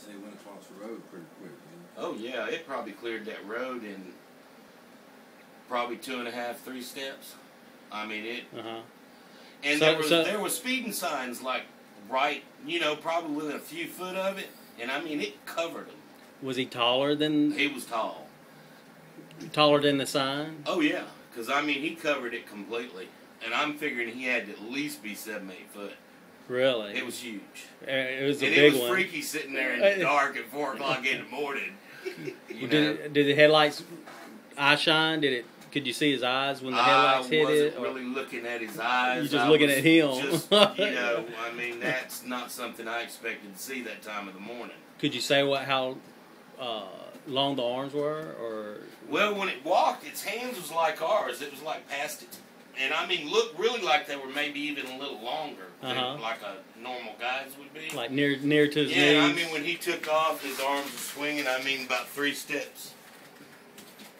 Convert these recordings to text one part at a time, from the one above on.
say it went across the road pretty quick. Oh yeah, it probably cleared that road in probably 2.5, 3 steps. I mean it. And there was speeding signs like right, probably within a few foot of it, and I mean it covered him. Was he taller than? He was tall. Taller than the sign? Oh yeah, because I mean he covered it completely, and I'm figuring he had to at least be 7, 8 foot. Really? It was huge. It was a and big it was one. freaky sitting there in the dark at 4 o'clock in the morning. Did the headlights eye shine? Could you see his eyes when the headlights hit it? I wasn't really looking at his eyes. You just looking at him. Just, I mean, that's not something I expected to see that time of the morning. Could you say how long the arms were, or? Well, when it walked, its hands was like ours. It was like past it. And I mean, looked really like they were maybe even a little longer than like a normal guy's would be. Like near to his knees? Yeah, I mean, when he took off, his arms were swinging. I mean, about 3 steps,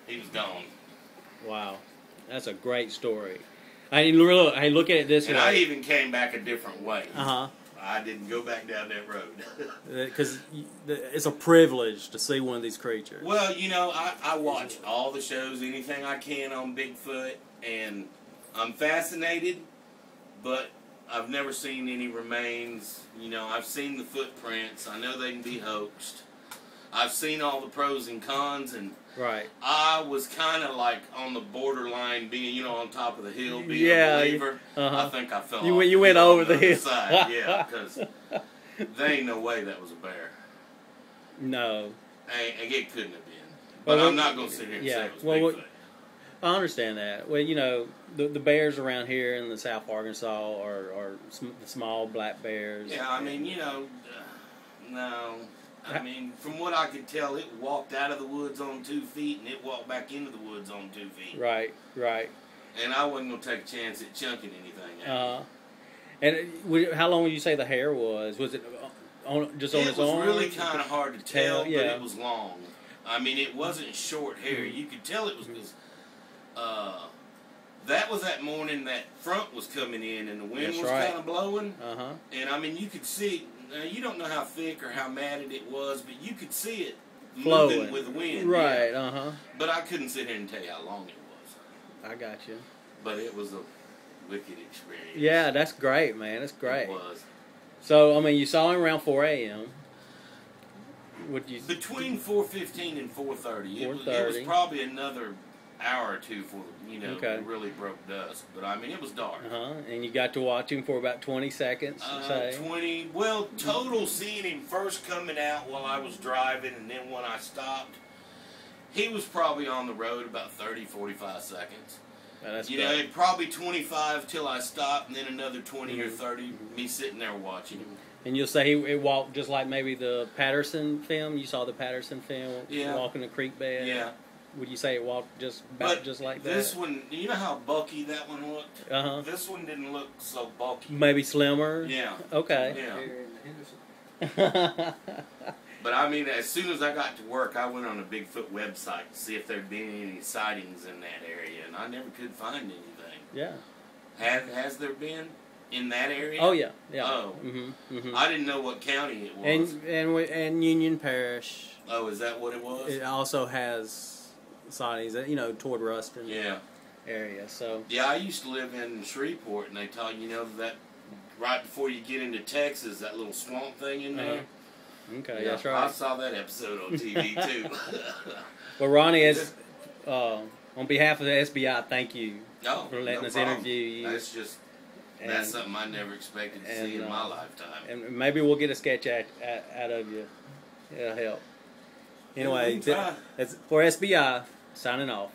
he was gone. Wow, that's a great story. I mean, really, look at it this way. And I even came back a different way. I didn't go back down that road. Because it's a privilege to see one of these creatures. Well, I watch all the shows, anything I can on Bigfoot, and I'm fascinated, but I've never seen any remains. I've seen the footprints. I know they can be hoaxed. I've seen all the pros and cons, and I was kind of like on the borderline, being on top of the hill, being a believer. I think I fell off. You went over the hill. Side. Yeah, because there ain't no way that was a bear. No. It couldn't have been. But I'm not going to sit here and say it was Bigfoot. I understand that. Well, the bears around here in the South Arkansas are the small black bears. Yeah, I mean, no. I mean, from what I could tell, it walked out of the woods on 2 feet, and it walked back into the woods on 2 feet. Right. And I wasn't going to take a chance at chunking anything out. And how long would you say the hair was? Was it just on its arms? It was really kind of hard to tell, but it was long. I mean, it wasn't short hair. You could tell it was because that was that morning that front was coming in, and the wind was kind of blowing. And I mean, you could see. Now, you don't know how thick or how matted it was, but you could see it moving with the wind. Right, But I couldn't sit here and tell you how long it was. I got you. But it was a wicked experience. Yeah, that's great, man. That's great. It was. So, I mean, you saw him around 4 a.m. Between 4:15 and 4:30. It was probably another hour or two for it really broke dusk. But I mean, it was dark. And you got to watch him for about 20 seconds. 20. Well, total seeing him first coming out while I was driving, and then when I stopped, he was probably on the road about 30, 45 seconds. That's probably 25 till I stopped, and then another 20 or 30. Me sitting there watching him. And you'll say it walked just like maybe the Patterson film. You saw the Patterson film, walking the creek bed. Yeah. Would you say it walked just like that? This one, you know how bulky that one looked? This one didn't look so bulky. Maybe slimmer? Yeah. Okay. Yeah. But I mean, as soon as I got to work, I went on a Bigfoot website to see if there'd been any sightings in that area, and I never could find anything. Yeah. Has there been in that area? Oh, yeah. Oh. I didn't know what county it was. And Union Parish. Oh, is that what it was? It also has sightings, toward Ruston area. So yeah, I used to live in Shreveport, and they tell you, that right before you get into Texas, that little swamp thing in there. Okay, that's right. I saw that episode on TV too. Well, Ronnie, on behalf of the SBI, thank you for letting us interview you. That's something I never expected to see in my lifetime. And maybe we'll get a sketch out of you. It'll help. Anyway, that's for SBI, signing off.